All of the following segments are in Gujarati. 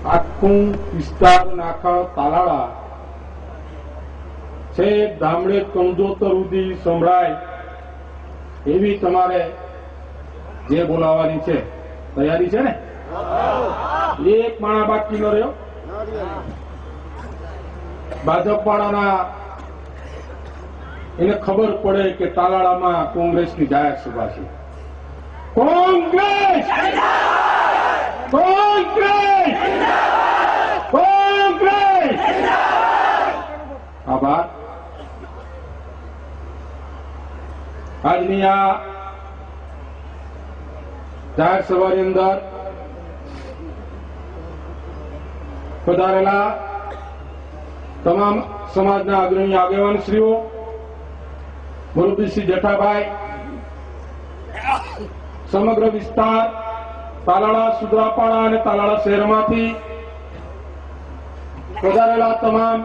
આખું વિસ્તાર નાખા તાલાળા છે ગામડે કંજોતર સુધી સંભળાય એવી તમારે જે બોલાવવાની છે તૈયારી છે ને? એક માણા બાકી ન રહ્યો. ભાજપ વાળાના એને ખબર પડે કે તાલાળામાં કોંગ્રેસની જાહેર સભા છે. કોંગ્રેસ કોંગ્રેસ કોંગ્રેસ. આભાર. આજની આ જાહેર સભાની અંદર પધારેલા તમામ સમાજના અગ્રણી આગેવાનશ્રીઓ, મુરબ્બીશ્રી જેઠાભાઈ, સમગ્ર વિસ્તાર તાલાળા, સુદ્રાપાડા અને તાલાળા શહેરમાંથી પધારેલા તમામ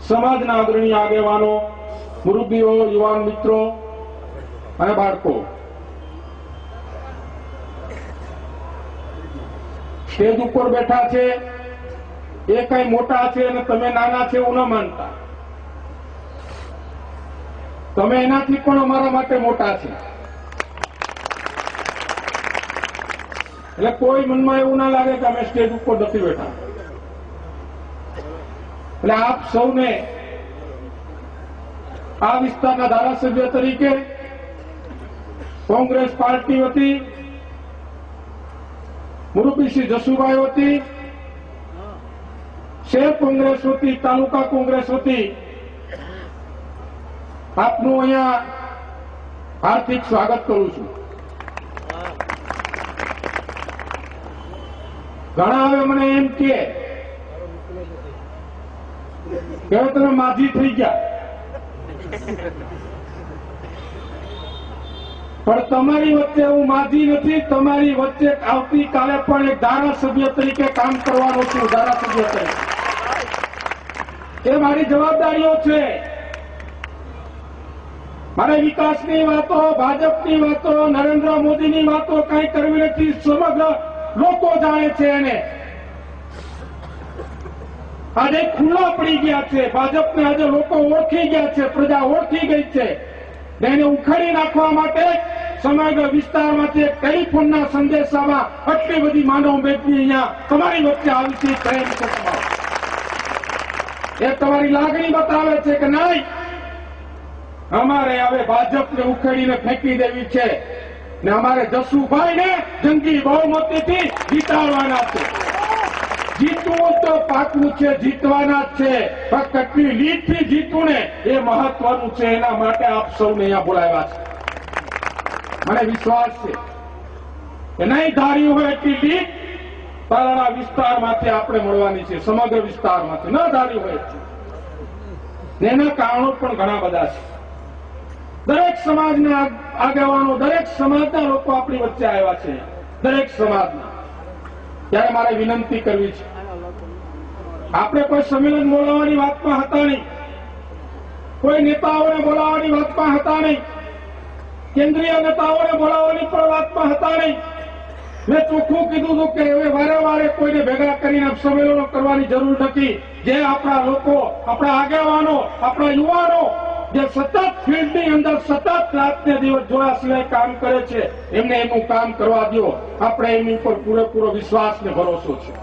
સમાજના અગ્રણી આગેવાનો, મુરબ્બીઓ, યુવાન મિત્રો અને બાળકો, સ્ટેજ ઉપર બેઠા છે એ કઈ મોટા છે અને તમે નાના છે એવું ન માનતા. તમે એનાથી પણ અમારા માટે મોટા છે. એટલે કોઈ મનમાં એવું ના લાગે કે અમે સ્ટેજ ઉપર નથી બેઠા. એટલે આપ સૌને આ વિસ્તારના ધારાસભ્ય તરીકે કોંગ્રેસ પાર્ટી વતી, મુરબ્બીશ્રી જસુભાઈ વતી, શહેર કોંગ્રેસ વતી, તાલુકા કોંગ્રેસ વતી આપનું અહીંયા હાર્દિક સ્વાગત કરું છું. ઘણા હવે મને એમ કે તમે માજી થઈ ગયા, પણ તમારી વચ્ચે હું માજી નથી. તમારી વચ્ચે આવતીકાલે પણ એક ધારાસભ્ય તરીકે કામ કરવાનો છું. ધારાસભ્ય તરીકે એ મારી જવાબદારીઓ છે. મારે વિકાસની વાતો, ભાજપની વાતો, નરેન્દ્ર મોદીની વાતો કઈ કરવી નથી. સમગ્ર લોકો જાણે છે એને. આજે ખુલ્લા પડી ગયા છે. ભાજપને આજે લોકો ઓળખી ગયા છે, પ્રજા ઓળખી ગઈ છે. એને ઉખાડી નાખવા માટે સમગ્ર વિસ્તારમાંથી ટેલિફોનના સંદેશામાં આટલી બધી માનવ મેદની અહીંયા તમારી વચ્ચે આવી છે. પ્રેમ છે તમારો. એ તમારી લાગણી બતાવે છે કે નહીં, અમારે હવે ભાજપને ઉખેડીને ફેંકી દેવી છે ને અમારે જસુભાઈને જંગી બહુમતીથી જીતાડવાના છે. જીતવું તો પાકું છે, જીતવાના જ છે, પણ કેટલી લીડથી જીતવું ને એ મહત્વનું છે. એના માટે આપ સૌને અહીંયા બોલાવ્યા છે. મને વિશ્વાસ છે કે નહીં ધાર્યું હોય એટલી લીડ તાલાળા વિસ્તારમાંથી આપણે મળવાની છે. સમગ્ર વિસ્તારમાંથી ન ધાર્યું હોય એના કારણો પણ ઘણા બધા છે. દરેક સમાજના આગેવાનો, દરેક સમાજના લોકો આપણી વચ્ચે આવ્યા છે. દરેક સમાજના. ત્યારે મારે વિનંતી કરવી છે, આપણે કોઈ સંમેલન બોલાવવાની વાતમાં હતા નહીં, કોઈ નેતાઓને બોલાવવાની વાતમાં હતા નહીં, કેન્દ્રીય નેતાઓને બોલાવવાની પણ વાતમાં હતા નહીં. મેં ચોખ્ખું કીધું હતું કે હવે વારે વારે કોઈને ભેગા કરીને સંમેલનો કરવાની જરૂર નથી. જે આપણા લોકો, આપણા આગેવાનો, આપણા યુવાનો જે સતત ફિલ્ડની અંદર સતત રાતને દિવસ જોયા સિવાય કામ કરે છે, એમને એનું કામ કરવા દો. આપણે એની ઉપર પૂરેપૂરો વિશ્વાસ ને ભરોસો છે.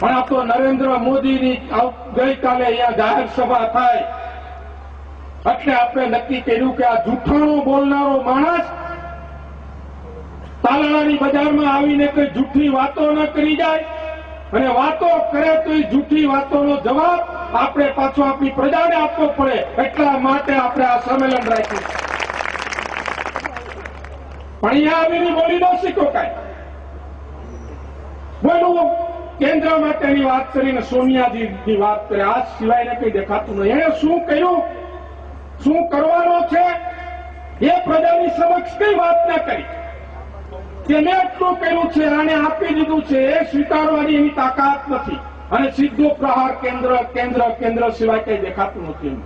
પણ આ તો નરેન્દ્ર મોદીની ગઈકાલે અહીંયા જાહેર સભા થાય એટલે આપણે નક્કી કર્યું કે આ જૂઠાણું બોલનારો માણસ તાલાળાની બજારમાં આવીને કોઈ જૂઠી વાતો ન કરી જાય, અને વાતો કરે તો એ જૂઠી વાતોનો જવાબ આપણે પાછો આપણી પ્રજાને આપવો પડે. એટલા માટે આપણે આ સંમેલન રાખ્યું. પણ અહીંયા આવીને બોલી ન શીખો કાંઈ. બોલું કેન્દ્ર માટેની વાત કરીને સોનિયાજીની વાત કરે, આ સિવાયને કંઈ દેખાતું નહીં. એને શું કર્યું, શું કરવાનો છે એ પ્રજાની સમક્ષ કઈ વાત ન કરી. કે મેં એટલું કર્યું છે, આને આપી દીધું છે, એ સ્વીકારવાની એની તાકાત નથી. અને સીધો પ્રહાર કેન્દ્ર કેન્દ્ર કેન્દ્ર સિવાય કઈ દેખાતું નથી.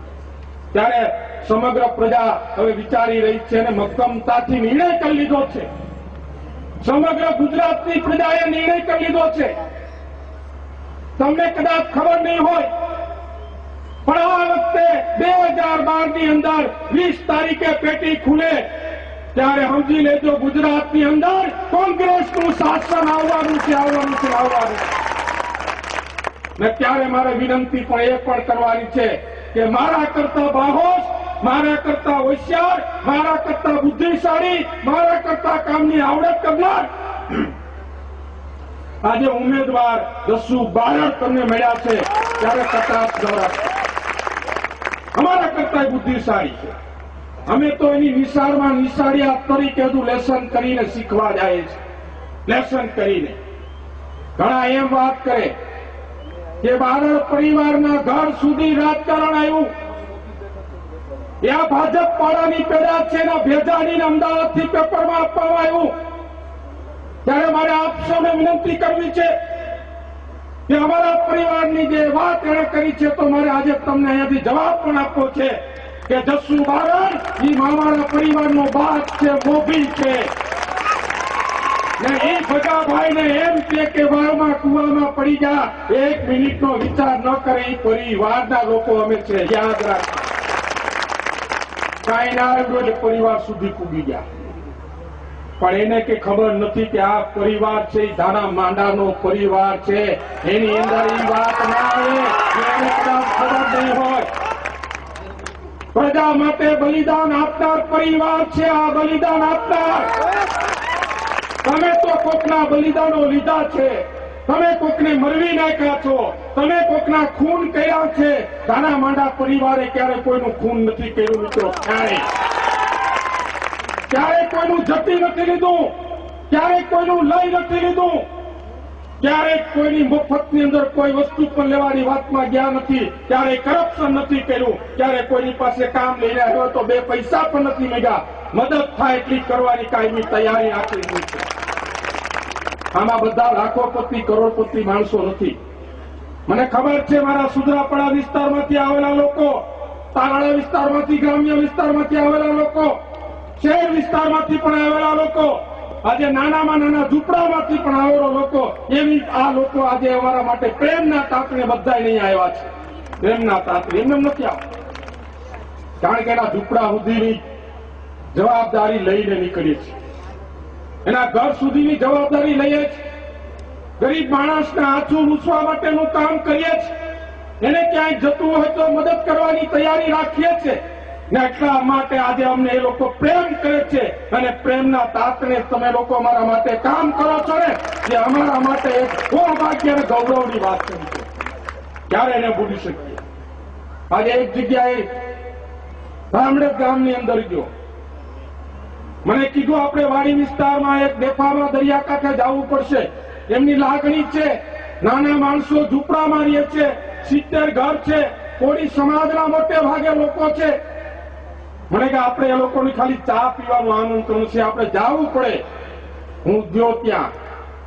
ત્યારે સમગ્ર પ્રજા હવે વિચારી રહી છે અને મક્કમતાથી નિર્ણય કરી લીધો છે. સમગ્ર ગુજરાતની પ્રજાએ નિર્ણય કરી લીધો છે. તમને કદાચ ખબર નહીં હોય, પણ આ વખતે 2012 ની અંદર 20 તારીખે પેટી ખુલે ત્યારે સમજી લેજો ગુજરાતની અંદર કોંગ્રેસનું શાસન આવવાનું છે. ને ત્યારે મારે વિનંતી પણ એ પણ કરવાની છે કે મારા કરતા બાહોશ, મારા કરતા હોશિયાર, મારા કરતા બુદ્ધિશાળી, મારા કરતા કામની આવડત કરનાર આજે ઉમેદવાર જસુ બારડ તમને મળ્યા છે ત્યારે કટાક્ષ ગવરાશે. અમારા કરતા બુદ્ધિશાળી છે. અમે તો એની નિશાળમાં નિશાળિયા તરીકે હજુ લેસન કરીને શીખવા જાય છે. લેસન કરીને ઘણા એમ વાત કરે કે બારડ પરિવારના ઘર સુધી રાજકારણ આવ્યું. આ ભાજપ પાડાની પેદાશ છે, એના ભેજાડીને અમદાવાદથી પેપરમાં આપવામાં આવ્યું. ત્યારે મારે આપ સૌને વિનંતી કરવી છે કે અમારા પરિવારની જે વાત એણે કરી છે તો મારે આજે તમને અહીંયાથી જવાબ પણ આપવો છે કે જસુ બારડ એ મામાના પરિવારનો બાપ છે, મોભી છે. ને એ ભગાભાઈને એમ કે વાળમાં કુવામાં પડી ગયા, 1 મિનિટનો વિચાર ન કરે એ પરિવારના લોકો અમે છે. યાદ રાખો, કાંઈ ના આવ્યું એટલે પરિવાર સુધી પૂગી ગયા. પણ એને કે ખબર નથી કે આ પરિવાર છે એ ધાના માંડાનો પરિવાર છે. એની અંદર એ વાત ના આવે, એને કદાચ ખબર નહીં હોય. પ્રજા માટે બલિદાન આપનાર પરિવાર છે આ બલિદાન આપનાર. તમે તો કોકના બલિદાનો લીધા છે, તમે કોકને મરવી નાખ્યા છો, તમે કોકના ખૂન કર્યા છે. ધાના માંડા પરિવારે ક્યારે કોઈનું ખૂન નથી કર્યું મિત્રો. ક્યારે કોઈનું જતી નથી લીધું, ક્યારેક કોઈનું લઈ નથી લીધું, ક્યારેક કોઈની મફતની અંદર કોઈ વસ્તુ પણ લેવાની વાતમાં ગયા નથી, ક્યારેય કરપ્શન નથી કર્યું, ક્યારે કોઈની પાસે કામ લઈને આવ્યો તો 2 પૈસા પણ નથી માંગ્યા. મદદ થાય એટલી કરવાની કાયમી તૈયારી રાખેલી છે. આમાં બધા લાખોપતિ કરોડપતિ માણસો નથી. મને ખબર છે મારા સુધરાપડા વિસ્તારમાંથી આવેલા લોકો, તારાળા વિસ્તારમાંથી, ગ્રામ્ય વિસ્તારમાંથી આવેલા લોકો, શહેર વિસ્તારમાંથી પણ આવેલા લોકો, આજે નાનામાં નાના ઝૂંપડામાંથી પણ આવેલા લોકો, એવી આ લોકો આજે અમારા માટે પ્રેમના તાતણે બધા નહીં આવ્યા છે. પ્રેમના તાતણે એમને નથી આવ્યા, કારણ કે એના ઝૂંપડા સુધીની જવાબદારી લઈને નીકળીએ છીએ, એના ઘર સુધીની જવાબદારી લઈએ છીએ, ગરીબ માણસને આંચું લૂછવા માટેનું કામ કરીએ છીએ, એને ક્યાંય જતું હોય તો મદદ કરવાની તૈયારી રાખીએ છીએ. ને એટલા માટે આજે અમને એ લોકો પ્રેમ કરે છે અને પ્રેમના તાતને તમે લોકો અમારા માટે કામ કરો છો ને, જે અમારા માટે એક સૌભાગ્ય અને ગૌરવની વાત છે. ક્યારે એને ભૂલી શકીએ. આજે એક જગ્યાએ ધામડે ગામની અંદર ગયો, મને કીધું આપણે વાડી વિસ્તારમાં એક ડેફામાં દરિયાકાંઠે જવું પડશે. એમની લાગણી છે, નાના માણસો ઝૂંપડામાં રહે છે, 70 ઘર છે, કોળી સમાજના મોટે ભાગે લોકો છે. મને કે આપણે એ લોકોની ખાલી ચા પીવાનું આમંત્રણ છે, આપણે જવું પડે. હું ગયો ત્યાં,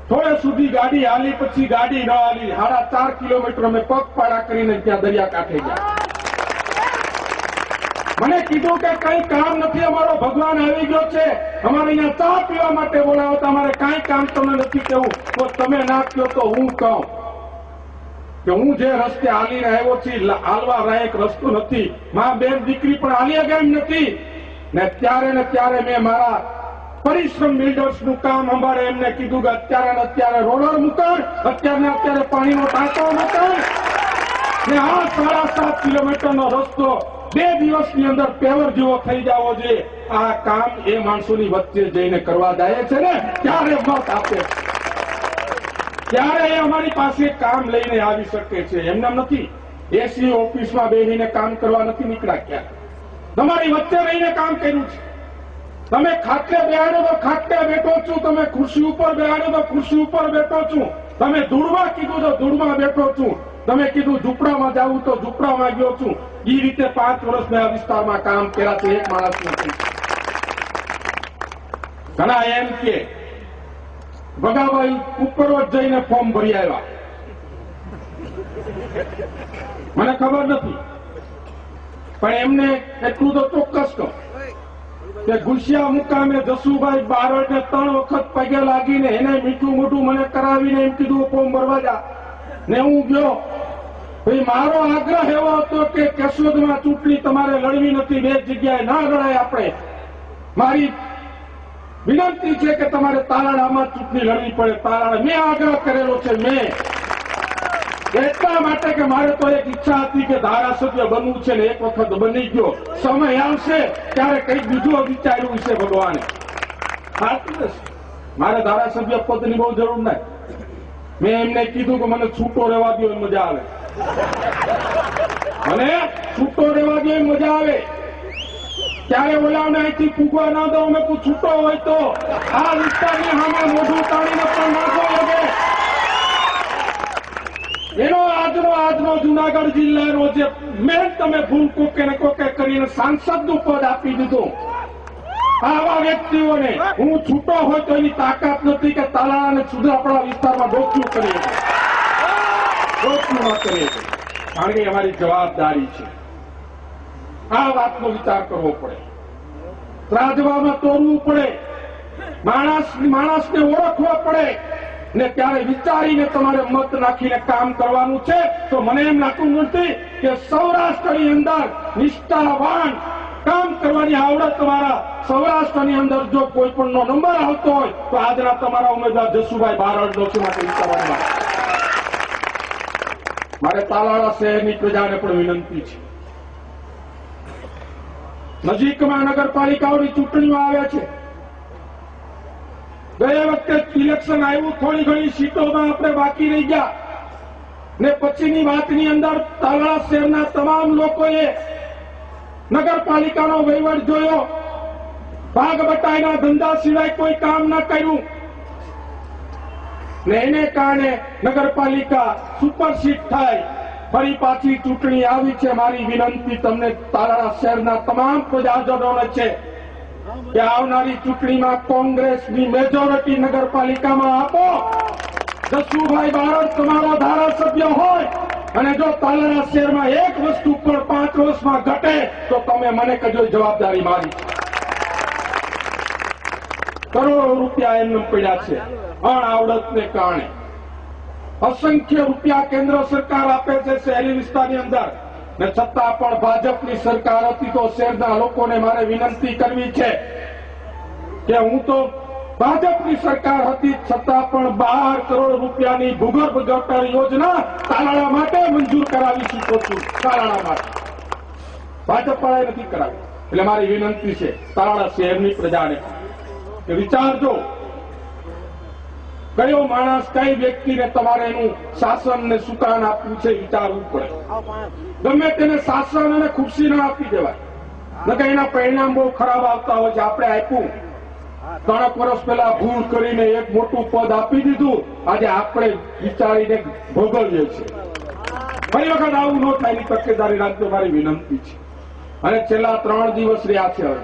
થોડે સુધી ગાડી હાલી, પછી ગાડી ન હાલી, 4.5 કિલોમીટર અમે પગપાળા કરીને ત્યાં દરિયાકાંઠે ગયા. મને કીધું કે કઈ કામ નથી, અમારો ભગવાન આવી ગયો છે, અમારે અહીંયા ચા પીવા માટે બોલાવો, તમારે કાંઈ કામ તમને નથી કેવું. તો તમે ના કહો તો હું કહું કે હું જે રસ્તે હાલીને આવ્યો છું, હાલવા લાયક રસ્તો નથી. માં બેન દીકરી પણ હાલી ગયા એમ નથી. ને ત્યારે મેં મારા પરિશ્રમ બિલ્ડર્સનું કામ સંભાળે એમને કીધું કે અત્યારે રોલર મૂકણ, અત્યારે પાણીનો ટાંકો મૂકણ, ને આ 7.5 કિલોમીટરનો રસ્તો 2 દિવસની અંદર પેવર જેવો થઈ જવો જોઈએ. આ કામ એ માણસોની વચ્ચે જઈને કરવા જાય છે ને, ત્યારે મત આપે, ત્યારે એ અમારી પાસે કામ લઈને આવી શકે છે. એમને નથી એસી ઓફિસમાં બેસીને કામ કરવા નથી નીકળ્યા. ક્યાં તમારી વચ્ચે રહીને કામ કર્યું છે. તમે ખાટલે બેહાડો તો ખાટલે બેઠો છું, તમે ખુરશી ઉપર બેહાડો તો ખુરશી ઉપર બેઠો છું, તમે ધૂળમાં કીધું તો ધૂળમાં બેઠો છું, તમે કીધું ઝૂંપડામાં જાવું તો ઝૂંપડામાં ગયો છું. એ રીતે 5 વર્ષ મેં આ વિસ્તારમાં કામ કર્યા છે. એક માણસ નથી. ઘણા એમ કે ભગાભાઈ ઉપરવટ જઈને ફોર્મ ભરી આવ્યા, મને ખબર નથી, પણ એમને એટલું તો ચોક્કસ કહું કે ગુસિયા મુકામે જસુભાઈ બારડને 3 વખત પગે લાગીને એને મીઠું મોઢું મને કરાવીને એમ કીધું ફોર્મ ભરવા જા ને હું ગયો. ભાઈ મારો આગ્રહ એવો હતો કે કેશોદમાં ચૂંટણી તમારે લડવી નથી, 2 જગ્યાએ ના લડાય. આપણે મારી વિનંતી છે કે તમારે તાલાળામાં ચૂંટણી લડવી પડે. તાલાળા મેં આગ્રહ કરેલો છે. મેં એટલા માટે કે મારે તો એક ઈચ્છા હતી કે ધારાસભ્ય બનવું છે ને એક વખત બની ગયો. સમય આવશે ત્યારે કંઈક બીજું વિચાર્યું છે ભગવાને. મારે ધારાસભ્ય પદની બહુ જરૂર નથી. મેં એમને કીધું કે મને છૂટો રહેવા દો, મજા આવે. મને છૂટો રહેવા દો, મજા આવે. ત્યારે ઓલાને અહીંથી ફૂગવા ના દો. મેં કોઈ છૂટો હોય તો આ વિસ્તારની સામે મોઢું તાણીને પણ નાખો લાગે. એનો આજનો જુનાગઢ જિલ્લાનો જે મેન તમે ભૂલ કોકે ને કોકે કરીને સાંસદનું પદ આપી દીધું. આવા વ્યક્તિઓને હું છૂટો હોય તો એની તાકાત નથી કે તાલા અને સુધાપડા વિસ્તારમાં ડોક્યું કરીએ. ડોક્યું ન કરીએ, કારણ કે અમારી જવાબદારી છે. આ વાતનો વિચાર કરવો પડે. ત્રાજવામાં તોડવું પડે. માણસને ઓળખવો પડે ને ત્યારે વિચારીને તમારે મત નાખીને કામ કરવાનું છે. તો મને એમ લાગતું નથી કે સૌરાષ્ટ્રની અંદર નિષ્ઠાવાન કામ કરવાની આવડત તમારા સૌરાષ્ટ્રની અંદર જો કોઈ પણ નો નંબર આવતો હોય તો આજના તમારા ઉમેદવાર જસુભાઈ બારડનો છે. માટે વિચારવાનું મારે તાલાળા શહેરની પ્રજાને પણ વિનંતી છે. નજીકમાં નગરપાલિકાઓની ચૂંટણીઓ આવે છે. ગયા વખતે ઇલેક્શન આવ્યું, થોડી ઘણી સીટોમાં આપણે બાકી રહી ગયા ને પછીની વાતની અંદર તાલાળા શહેરના તમામ લોકોએ નગરપાલિકાનો વહીવટ જોયો. ભાગ બટાઈના ધંધા સિવાય કોઈ કામ ન કર્યું ને એને કારણે નગરપાલિકા સુપરસીટ થાય. ફરી પાછી ચૂંટણી આવી છે. મારી વિનંતી તમને તાલાળા શહેરના તમામ પ્રજાજનોને છે કે આવનારી ચૂંટણીમાં કોંગ્રેસની મેજોરિટી નગરપાલિકામાં આપો. જસુભાઈ બારડ તમારો ધારાસભ્ય હોય અને જો તાલાળા શહેરમાં એક વસ્તુ પણ 5 વર્ષમાં ઘટે તો તમે મને કહેજો, જવાબદારી મારી. કરોડો રૂપિયા એમને પડ્યા છે અણઆવડતને કારણે. અસંખ્ય રૂપિયા કેન્દ્ર સરકાર આપે છે શહેરી વિસ્તારની અંદર ને છતાં પણ ભાજપની સરકાર હતી તો શહેરના લોકોને મારે વિનંતી કરવી છે કે હું તો ભાજપની સરકાર હતી છતાં પણ 12 કરોડ રૂપિયાની ભૂગર્ભ ગટર યોજના તાલાળા માટે મંજૂર કરાવી ચૂક્યો છું. તાલાળા માટે ભાજપ વાળાએ નથી કરાવી. એટલે મારી વિનંતી છે તાલાળા શહેરની પ્રજાને કે વિચારજો કયો માણસ કઈ વ્યક્તિને તમારે એનું શાસન ને સુકાન આપવું છે વિચારવું પડે. ગમે તેને શાસન અને ખુરશી ના આપી દેવાય, નકર એના પરિણામ બહુ ખરાબ આવતા હોય છે. આપણે આપ્યું 3 વર્ષ પહેલા ભૂલ કરીને એક મોટું પદ આપી દીધું, આજે આપણે વિચારીને ભોગવીએ છીએ. ફરી વખત આવું ન થાય એની તકેદારી રાખજો, મારી વિનંતી છે. અને છેલ્લા 3 દિવસ રહ્યા છે. હવે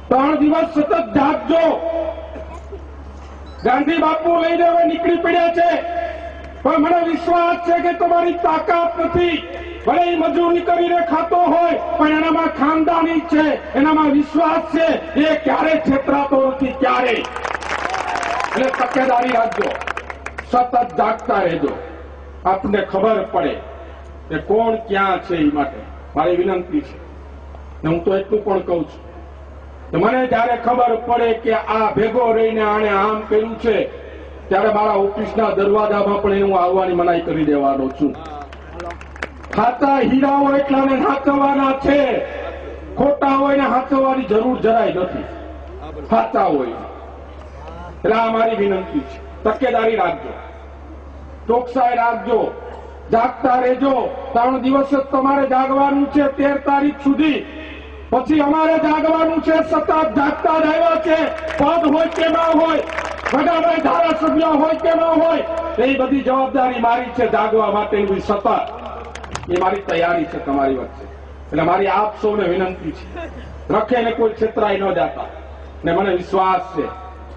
3 દિવસ સતત જાગજો. ગાંધી બાપુ લઈને હવે નીકળી પડ્યા છે, પણ મને વિશ્વાસ છે કે તમારી તાકાત નથી. ભલે એ મજૂરી કરીને ખાતો હોય પણ એનામાં ખાનદાની છે, એનામાં વિશ્વાસ છે. એ ક્યારે છેતરાતો નથી, ક્યારે. એટલે તકેદારી રાખજો, સતત જાગતા રહેજો. આપને ખબર પડે કે કોણ ક્યાં છે. એ માટે મારી વિનંતી છે. હું તો એટલું પણ કહું છું કે મને જયારે ખબર પડે કે આ ભેગો રહીને આને આમ કર્યું છે ત્યારે મારા ઓફિસના દરવાજામાં પણ હું આવવાની મનાઈ કરી દેવાનો છું. ખાતા હીરાઓ એટલાને હાચવવાના છે, ખોટા હોય ને હાચવવાની જરૂર જરાય નથી. સાચા હોય એટલે આ મારી વિનંતી છે. તકેદારી રાખજો, ચોકસાઈ રાખજો, જાગતા રહેજો. 3 દિવસ જ તમારે જાગવાનું છે, 13 તારીખ સુધી. પછી અમારે જાગવાનું છે. સતત જાગતા જ આવ્યા છે. પદ હોય કે ના હોય, વડાભાઈ ધારાસભ્ય હોય કે ન હોય, એ બધી જવાબદારી મારી છે. જાગવા માટેની સતત એ મારી તૈયારી છે તમારી વચ્ચે. એટલે મારી આપ સૌને વિનંતી છે, રખે ને કોઈ છેતરાઈ ન જાતા. ને મને વિશ્વાસ છે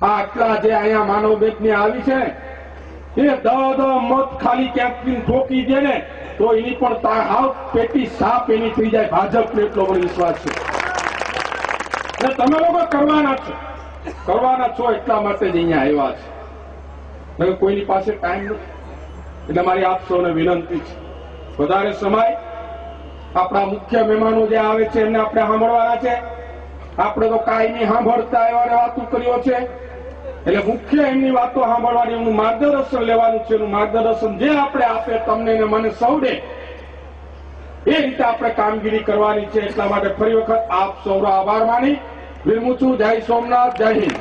આટલા જે અહીંયા માનવ બેટની આવી છે ને એ 10 મત ખાલી ક્યાંક ઠોકી દે ને તો એની પણ હાવ પેટી સાફ એની થઈ જાય ભાજપને, એટલો મને વિશ્વાસ છે. ને તમે લોકો કરવાના છો એટલા માટે જ અહીંયા આવ્યા છે. કોઈની પાસે ટાઈમ નથી. એટલે મારી આપ સૌને વિનંતી છે, વધારે સમય આપણા મુખ્ય મહેમાનો જે આવે છે એમને આપણે સાંભળવાના છે. આપણે તો કાયમી સાંભળતા એવા વાતો કર્યો છે, એટલે મુખ્ય એમની વાતો સાંભળવાની, એમનું માર્ગદર્શન લેવાનું છે. એનું માર્ગદર્શન જે આપણે આપે તમને ને મને સૌને એ રીતે આપણે કામગીરી કરવાની છે. એટલા માટે ફરી વખત આપ સૌનો આભાર માની વિરમું છું. જય સોમનાથ, જય હિન્દ.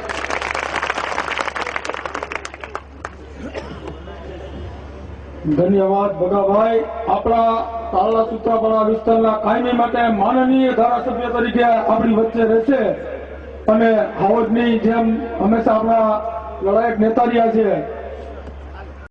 ધન્યવાદ ભગાભાઈ. આપણા તારલા સૂત્રાપાડા વિસ્તારના કાયમી માટે માનનીય ધારાસભ્ય તરીકે આપણી વચ્ચે રહેશે અને હાવજની જેમ હંમેશા આપણા લડાયક નેતા રહ્યા છે